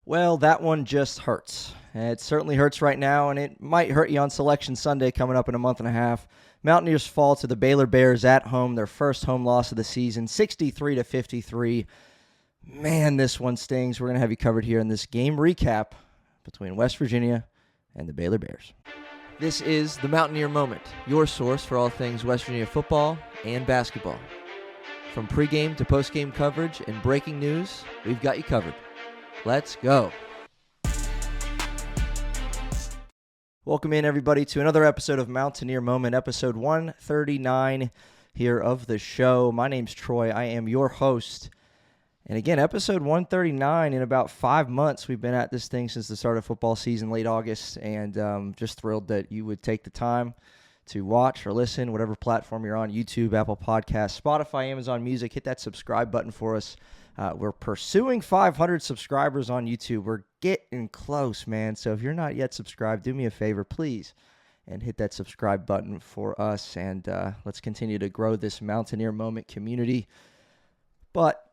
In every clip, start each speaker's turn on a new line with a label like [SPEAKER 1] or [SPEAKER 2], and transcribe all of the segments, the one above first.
[SPEAKER 1] Well, that one just hurts. It certainly hurts right now, and it might hurt you on Selection Sunday coming up in a month and a half. Mountaineers fall to the Baylor Bears at home, their first home loss of the season, 63-53. Man, this one stings. We're going to have you covered here in this game recap between West Virginia and the Baylor Bears.
[SPEAKER 2] This is the Mountaineer Moment, your source for all things West Virginia football and basketball. From pregame to postgame coverage and breaking news, we've got you covered. Let's go.
[SPEAKER 1] Welcome in, everybody, to another episode of Mountaineer Moment, episode 139 here of the show. My name's Troy. I am your host. And again, episode 139 in about 5 months. We've been at this thing since the start of football season, late August, and just thrilled that you would take the time to watch or listen, whatever platform you're on, YouTube, Apple Podcasts, Spotify, Amazon Music. Hit that subscribe button for us. We're pursuing 500 subscribers on YouTube. We're getting close, man. So if you're not yet subscribed, do me a favor, please, and hit that subscribe button for us. And let's continue to grow this Mountaineer Moment community. But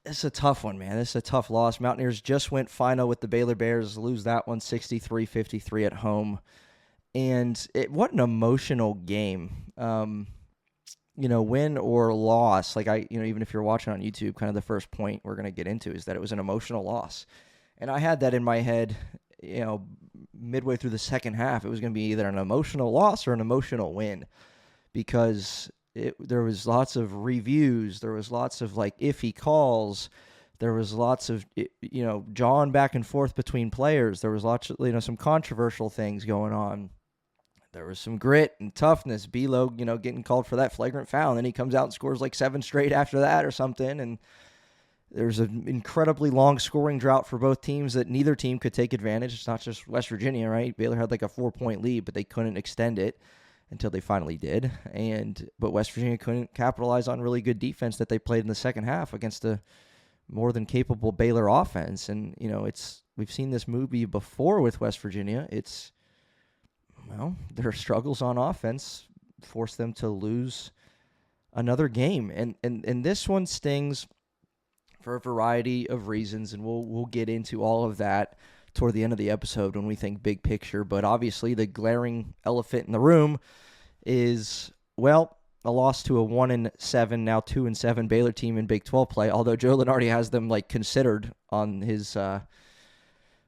[SPEAKER 1] it's a tough one, man. This is a tough loss. Mountaineers just went final with the Baylor Bears, lose that one 63-53 at home. And what an emotional game. Win or loss, even if you're watching on YouTube, kind of the first point we're going to get into is that it was an emotional loss. And I had that in my head, midway through the second half, it was going to be either an emotional loss or an emotional win because there was lots of reviews. There was lots of iffy calls. There was lots of, jawing back and forth between players. There was lots of, some controversial things going on. There was some grit and toughness. Belo, getting called for that flagrant foul, and then he comes out and scores 7 straight after that or something. And there's an incredibly long scoring drought for both teams that neither team could take advantage. It's not just West Virginia, right? Baylor had a 4-point lead, but they couldn't extend it until they finally did. But West Virginia couldn't capitalize on really good defense that they played in the second half against a more than capable Baylor offense. And, we've seen this movie before with West Virginia. Their struggles on offense forced them to lose another game. And this one stings for a variety of reasons, and we'll get into all of that toward the end of the episode when we think big picture. But obviously the glaring elephant in the room is, a loss to a 1-7, now 2-7 Baylor team in Big 12 play, although Joe Lunardi has them considered on his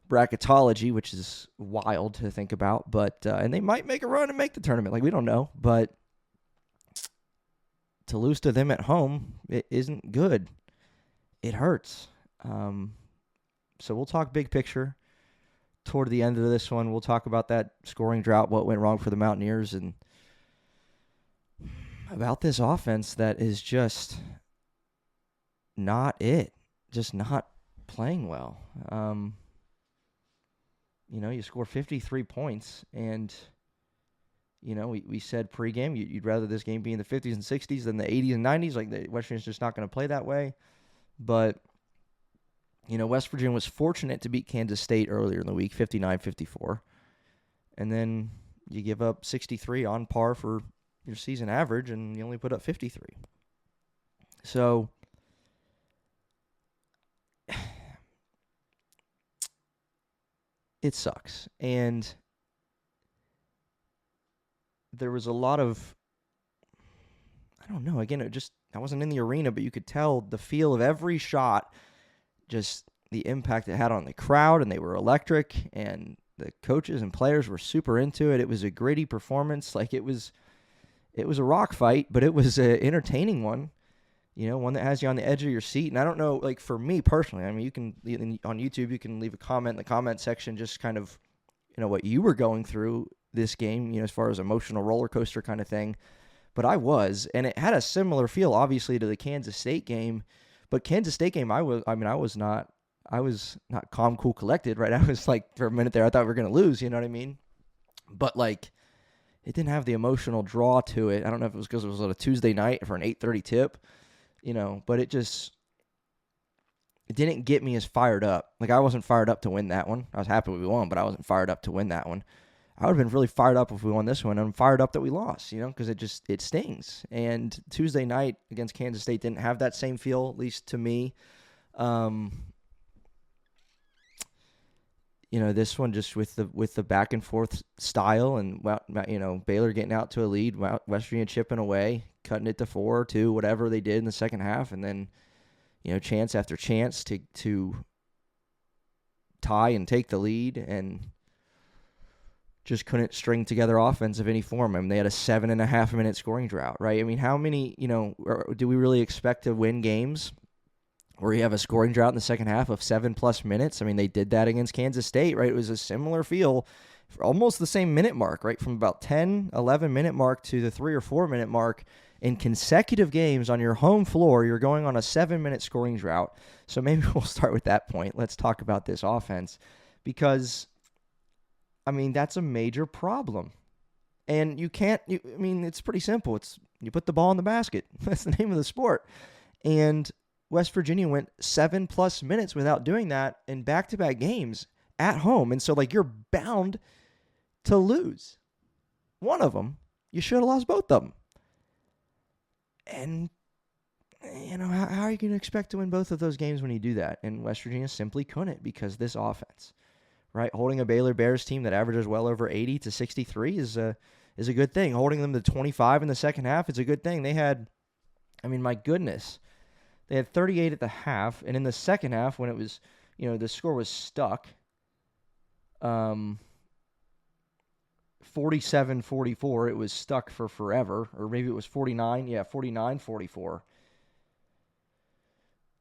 [SPEAKER 1] bracketology, which is wild to think about, but and they might make a run and make the tournament. We don't know, but to lose to them at home, it isn't good. It hurts. So we'll talk big picture toward the end of this one. We'll talk about that scoring drought, what went wrong for the Mountaineers, and about this offense that is just not it. Just not playing well. You score 53 points, and, we said pregame, you'd rather this game be in the 50s and 60s than the 80s and 90s. The West Virginia's just not going to play that way. But, West Virginia was fortunate to beat Kansas State earlier in the week, 59-54. And then you give up 63 on par for your season average, and you only put up 53. So it sucks. And there was a lot of, I don't know, again, I wasn't in the arena, but you could tell the feel of every shot, just the impact it had on the crowd, and they were electric, and the coaches and players were super into it. It was a gritty performance. It was a rock fight, but it was an entertaining one. One that has you on the edge of your seat. And I don't know, for me personally, you can, on YouTube, you can leave a comment in the comment section, just kind of, what you were going through this game, as far as emotional roller coaster kind of thing. But I was, and it had a similar feel, obviously, to the Kansas State game. But Kansas State game, I was not calm, cool, collected, right? I was for a minute there, I thought we were going to lose, you know what I mean? But it didn't have the emotional draw to it. I don't know if it was because it was on a Tuesday night for an 8:30 tip. But it didn't get me as fired up. I wasn't fired up to win that one. I was happy we won, but I wasn't fired up to win that one. I would have been really fired up if we won this one. I'm fired up that we lost, because it stings. And Tuesday night against Kansas State didn't have that same feel, at least to me. this one just with the back and forth style and, Baylor getting out to a lead, West Virginia chipping away, cutting it to 4-2, whatever they did in the second half, and then, chance after chance to tie and take the lead, and just couldn't string together offense of any form. I mean, they had a 7.5-minute scoring drought, right? I mean, how many, do we really expect to win games where you have a scoring drought in the second half of 7+ minutes? I mean, they did that against Kansas State, right? It was a similar feel, almost the same minute mark, right? From about 10, 11-minute mark to the 3 or 4-minute mark in consecutive games on your home floor. You're going on a 7-minute scoring drought. So maybe we'll start with that point. Let's talk about this offense, because that's a major problem. And it's pretty simple. You put the ball in the basket. That's the name of the sport. And West Virginia went 7+ minutes without doing that in back-to-back games at home. And so, you're bound to lose one of them. You should have lost both of them. And, how are you going to expect to win both of those games when you do that? And West Virginia simply couldn't, because this offense, right? Holding a Baylor Bears team that averages well over 80 to 63 is a good thing. Holding them to 25 in the second half is a good thing. They had, my goodness, they had 38 at the half, and in the second half, when it was, the score was stuck, 47-44, it was stuck for forever, or maybe it was 49-44.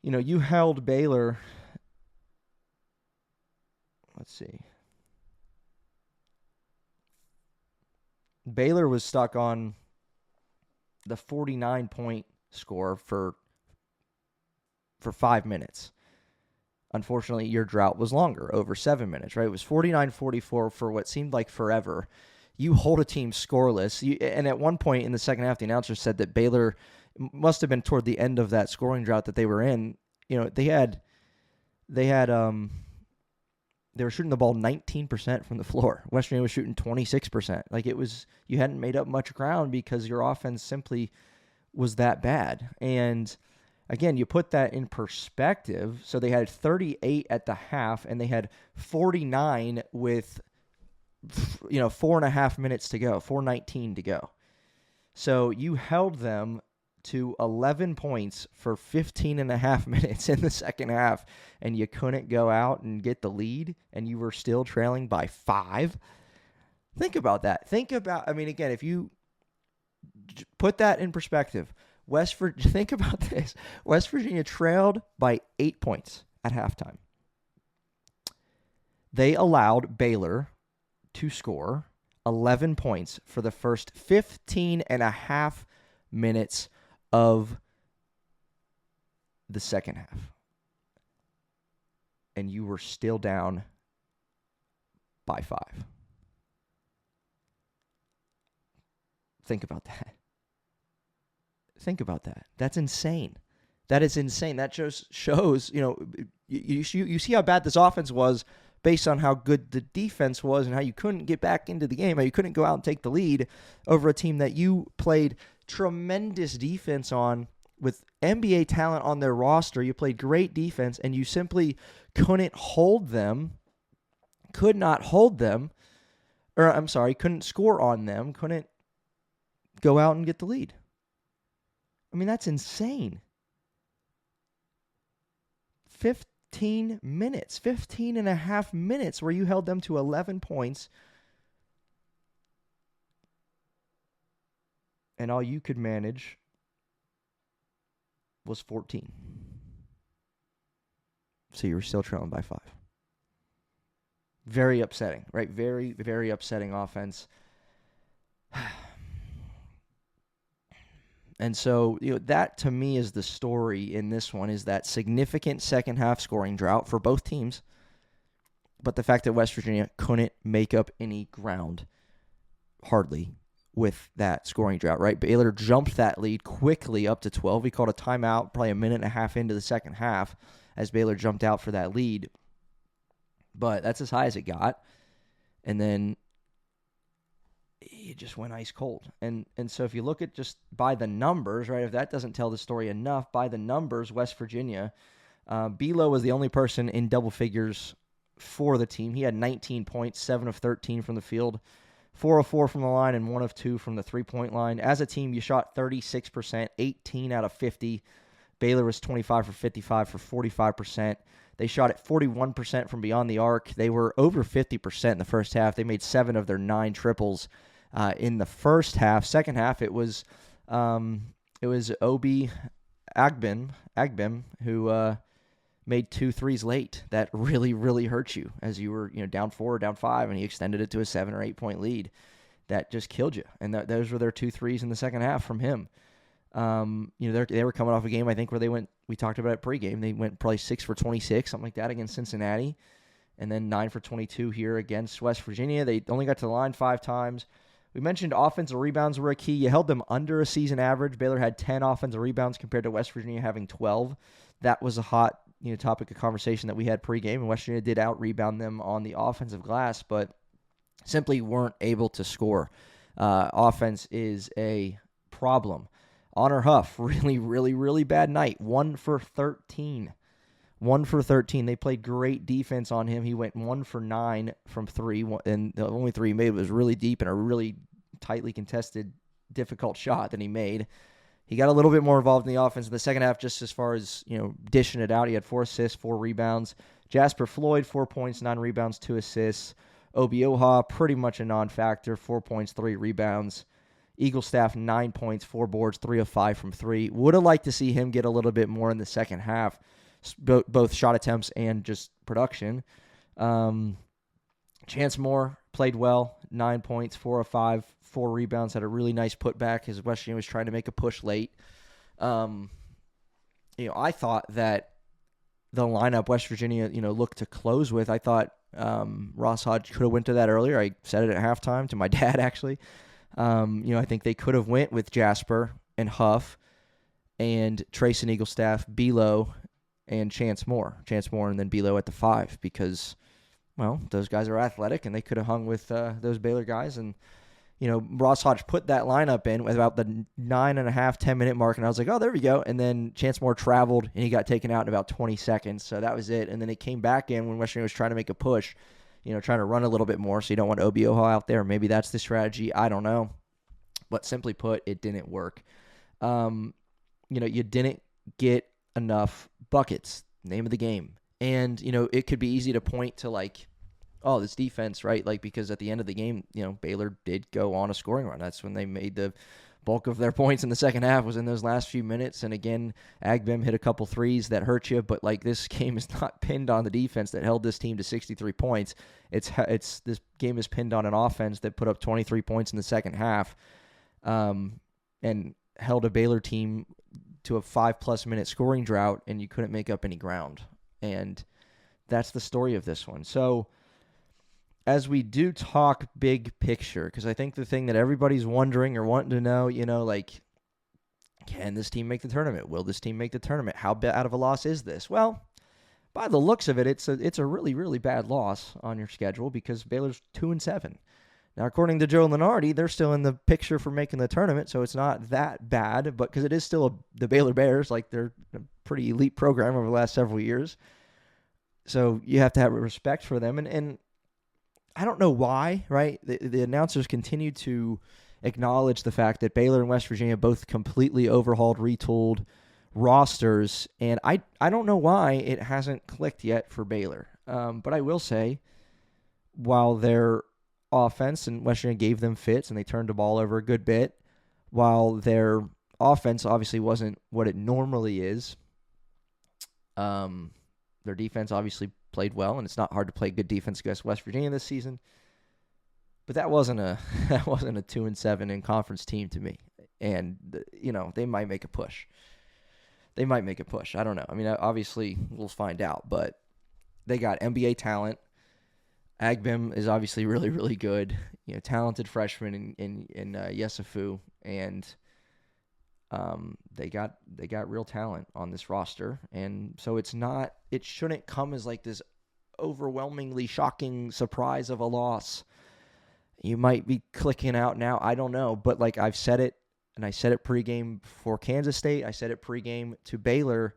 [SPEAKER 1] You held Baylor. Let's see. Baylor was stuck on the 49-point score for 5 minutes. Unfortunately, your drought was longer, over 7 minutes, right? It was 49-44 for what seemed like forever. You hold a team scoreless. And at one point in the second half, the announcer said that Baylor must have been toward the end of that scoring drought that they were in. They were shooting the ball 19% from the floor. West Virginia was shooting 26%. You hadn't made up much ground because your offense simply was that bad. And again, you put that in perspective. So they had 38 at the half, and they had 49 with 4.5 minutes to go, 4:19 to go. So you held them to 11 points for 15.5 minutes in the second half, and you couldn't go out and get the lead, and you were still trailing by 5. Think about that. Again, if you put that in perspective, think about this. West Virginia trailed by 8 points at halftime. They allowed Baylor to score 11 points for the first 15.5 minutes of the second half. And you were still down by 5. Think about that. That's insane. That is insane. That just shows, you see how bad this offense was based on how good the defense was and how you couldn't get back into the game, how you couldn't go out and take the lead over a team that you played tremendous defense on with NBA talent on their roster. You played great defense, and you simply couldn't hold them, couldn't score on them, couldn't go out and get the lead. That's insane. 15 minutes, 15.5 minutes where you held them to 11 points, and all you could manage was 14. So you were still trailing by 5. Very upsetting, right? Very, very upsetting offense. And so, that to me is the story in this one, is that significant second half scoring drought for both teams. But the fact that West Virginia couldn't make up any ground, hardly, with that scoring drought, right? Baylor jumped that lead quickly up to 12. He called a timeout probably a minute and a half into the second half as Baylor jumped out for that lead. But that's as high as it got. And then it just went ice cold. And so if you look at just by the numbers, right, if that doesn't tell the story enough, by the numbers, West Virginia, Belo was the only person in double figures for the team. He had 19 points, 7 of 13 from the field, 4 of 4 from the line, and 1 of 2 from the three-point line. As a team, you shot 36%, 18 out of 50. Baylor was 25 for 55 for 45%. They shot at 41% from beyond the arc. They were over 50% in the first half. They made 7 of their 9 triples in the first half. Second half, it was Obi Agbim who made 2 threes late. That really, really hurt you as you were down 4 or down 5, and he extended it to a 7 or 8 point lead. That just killed you. And those were their 2 threes in the second half from him. They were coming off a game, I think, where we talked about it pregame. They went probably 6 for 26, something like that, against Cincinnati, and then 9 for 22 here against West Virginia. They only got to the line 5 times. We mentioned offensive rebounds were a key. You held them under a season average. Baylor had 10 offensive rebounds compared to West Virginia having 12. That was a hot topic of conversation that we had pregame, and West Virginia did out-rebound them on the offensive glass, but simply weren't able to score. Offense is a problem. Honor Huff, really, really, really bad night. 1 for 13. 1 for 13. They played great defense on him. He went 1 for 9 from 3, and the only 3 he made was really deep and a really tightly contested, difficult shot that he made. He got a little bit more involved in the offense in the second half, just as far as dishing it out. He had 4 assists, 4 rebounds. Jasper Floyd, 4 points, 9 rebounds, 2 assists. Obioha, pretty much a non-factor, 4 points, 3 rebounds. Eagle Staff, 9 points, 4 boards, 3 of 5 from 3. Would have liked to see him get a little bit more in the second half, both shot attempts and just production. Chance Moore played well, 9 points, 4 of 5, 4 rebounds, had a really nice putback as West Virginia was trying to make a push late. I thought that the lineup West Virginia, looked to close with, I thought Ross Hodge could have went to that earlier. I said it at halftime to my dad, actually. I think they could have went with Jasper and Huff and Trace and Eagle Staff, Belo, and Chance Moore, and then Belo at the 5 because, those guys are athletic and they could have hung with those Baylor guys. And, Ross Hodge put that lineup in with about the 9.5, 10-minute mark, and I was like, oh, there we go. And then Chance Moore traveled and he got taken out in about 20 seconds. So that was it. And then it came back in when West Virginia was trying to make a push. Trying to run a little bit more, so you don't want Obioha out there. Maybe that's the strategy. I don't know. But simply put, it didn't work. You didn't get enough buckets, name of the game. And, it could be easy to point to, this defense, right? Because at the end of the game, Baylor did go on a scoring run. That's when they made the bulk of their points in the second half was in those last few minutes. And again, Agbim hit a couple threes that hurt you, but this game is not pinned on the defense that held this team to 63 points. It's this game is pinned on an offense that put up 23 points in the second half, and held a Baylor team to a 5+ minute scoring drought, and you couldn't make up any ground. And that's the story of this one. So as we do talk big picture, because I think the thing that everybody's wondering or wanting to know, can this team make the tournament? Will this team make the tournament? How bad of a loss is this? Well, by the looks of it, it's a really, really bad loss on your schedule because Baylor's 2-7. Now, according to Joe Lunardi, they're still in the picture for making the tournament, so it's not that bad, but because it is still the Baylor Bears, they're a pretty elite program over the last several years. So you have to have respect for them, and I don't know why, right? The announcers continue to acknowledge the fact that Baylor and West Virginia both completely overhauled, retooled rosters, and I don't know why it hasn't clicked yet for Baylor. But I will say, while their offense and West Virginia gave them fits and they turned the ball over a good bit, while their offense obviously wasn't what it normally is, their defense obviously played well, and it's not hard to play good defense against West Virginia this season. But that wasn't a 2-7 in conference team to me. And they might make a push. I don't know. I mean, obviously we'll find out, but they got NBA talent. Agbim is obviously really, really good. Talented freshman in Yesufu, and they got real talent on this roster, and so it shouldn't come as this overwhelmingly shocking surprise of a loss. You might be clicking out now, I don't know, but I've said it, and I said it pregame for Kansas State, I said it pregame to Baylor.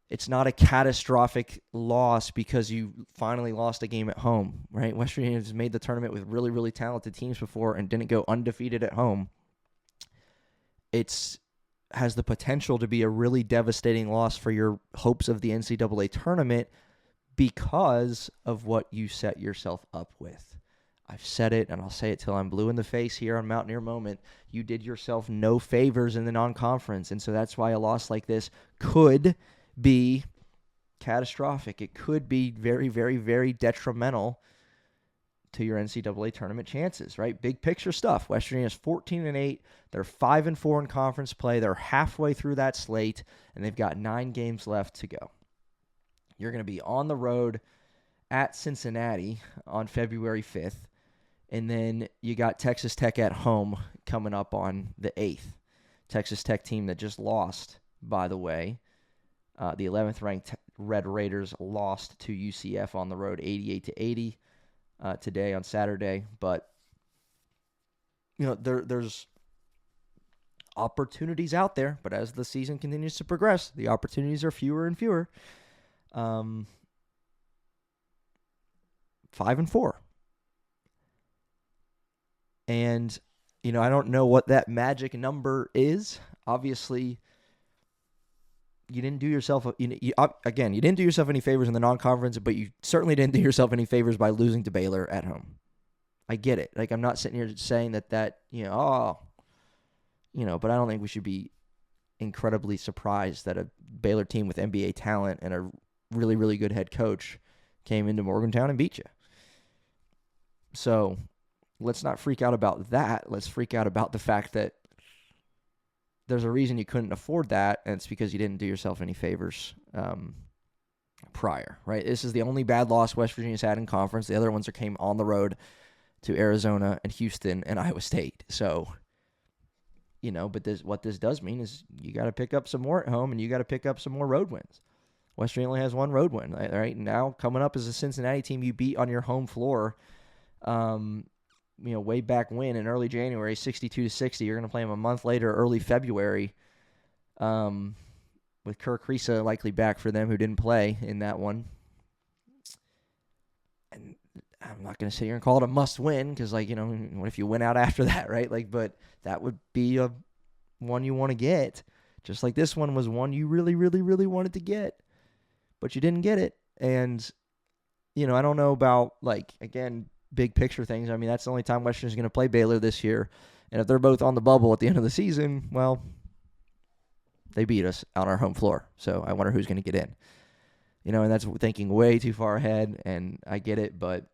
[SPEAKER 1] It's not a catastrophic loss because you finally lost a game at home, right? West Virginia has made the tournament with really, really talented teams before and didn't go undefeated at home. It's has the potential to be a really devastating loss for your hopes of the NCAA tournament because of what you set yourself up with. I've said it, and I'll say it till I'm blue in the face here on Mountaineer Moment. You did yourself no favors in the non-conference, and so that's why a loss like this could be catastrophic. It could be very, very, very detrimental to your NCAA tournament chances, right? Big picture stuff. West Virginia's 14-8. They're 5-4 in conference play. They're halfway through that slate, and they've got 9 games left to go. You're going to be on the road at Cincinnati on February 5th. And then you got Texas Tech at home coming up on the 8th. Texas Tech team that just lost, by the way. The 11th ranked Red Raiders lost to UCF on the road 88-80 today on Saturday. But, there's opportunities out there. But as the season continues to progress, the opportunities are fewer and fewer. 5-4. And, I don't know what that magic number is. Obviously, you didn't do yourself, you didn't do yourself any favors in the non-conference, but you certainly didn't do yourself any favors by losing to Baylor at home. I get it. Like, I'm not sitting here saying that, but I don't think we should be incredibly surprised that a Baylor team with NBA talent and a really, really good head coach came into Morgantown and beat you. So let's not freak out about that. Let's freak out about the fact that there's a reason you couldn't afford that, and it's because you didn't do yourself any favors prior, right? This is the only bad loss West Virginia's had in conference. The other ones came on the road to Arizona and Houston and Iowa State. So, but what this does mean is you got to pick up some more at home, and you got to pick up some more road wins. West Virginia only has 1 road win, right? Now, coming up is a Cincinnati team you beat on your home floor. Way back when in early January, 62-60. You're going to play them a month later, early February, with Kirk Risa likely back for them, who didn't play in that one. And I'm not going to sit here and call it a must-win because, what if you win out after that, right? But that would be a one you want to get, just like this one was one you really, really, really wanted to get, but you didn't get it. And, I don't know about, again, big picture things. I mean, that's the only time Western is going to play Baylor this year. And if they're both on the bubble at the end of the season, well, they beat us on our home floor. So I wonder who's going to get in. And that's thinking way too far ahead, and I get it. But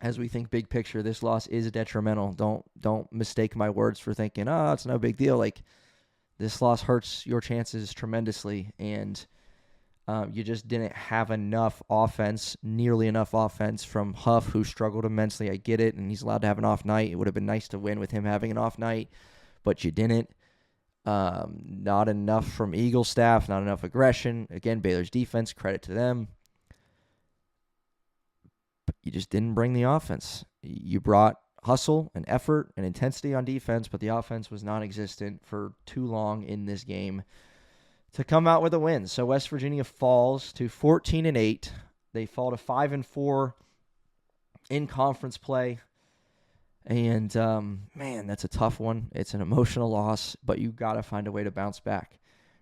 [SPEAKER 1] as we think big picture, this loss is detrimental. Don't mistake my words for thinking, it's no big deal. This loss hurts your chances tremendously, and you just didn't have nearly enough offense from Huff, who struggled immensely. I get it, and he's allowed to have an off night. It would have been nice to win with him having an off night, but you didn't. Not enough from Eagle staff, not enough aggression. Again, Baylor's defense, credit to them. But you just didn't bring the offense. You brought hustle and effort and intensity on defense, but the offense was non-existent for too long in this game to come out with a win. So West Virginia falls to 14-8. They fall to 5-4 in conference play. And, that's a tough one. It's an emotional loss, but you got to find a way to bounce back,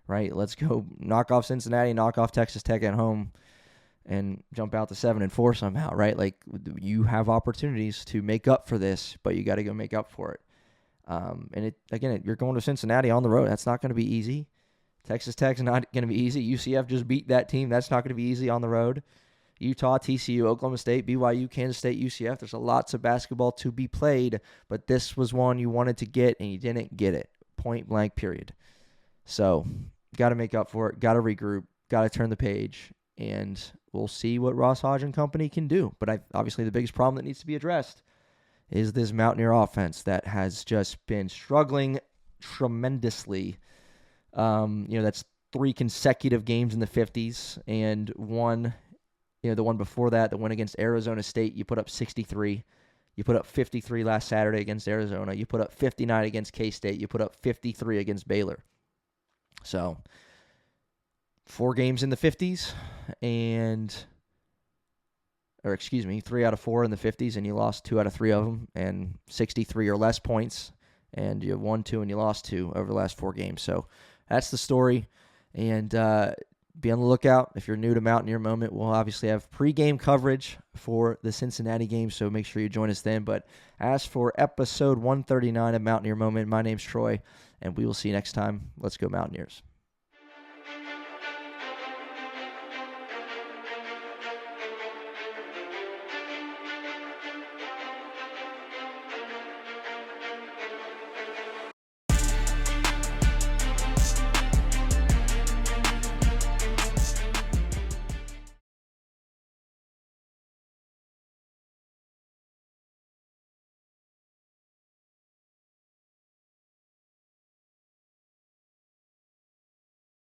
[SPEAKER 1] right? Let's go knock off Cincinnati, knock off Texas Tech at home, and jump out to 7-4 somehow, right? You have opportunities to make up for this, but you got to go make up for it. You're going to Cincinnati on the road. That's not going to be easy. Texas Tech's not going to be easy. UCF just beat that team. That's not going to be easy on the road. Utah, TCU, Oklahoma State, BYU, Kansas State, UCF. There's lots of basketball to be played, but this was one you wanted to get, and you didn't get it. Point blank, period. So, got to make up for it. Got to regroup. Got to turn the page, and we'll see what Ross Hodge and company can do. But obviously the biggest problem that needs to be addressed is this Mountaineer offense that has just been struggling tremendously. That's 3 consecutive games in the 50s, and one, the one before that, the one against Arizona State, you put up 63. You put up 53 last Saturday against Arizona. You put up 59 against K-State. You put up 53 against Baylor. So 4 games in the 50s, or excuse me, 3 out of 4 in the 50s, and you lost 2 out of 3 of them, and 63 or less points, and you won 2 and you lost 2 over the last 4 games. So that's the story, and be on the lookout. If you're new to Mountaineer Moment, we'll obviously have pregame coverage for the Cincinnati game, so make sure you join us then. But as for episode 139 of Mountaineer Moment, my name's Troy, and we will see you next time. Let's go Mountaineers.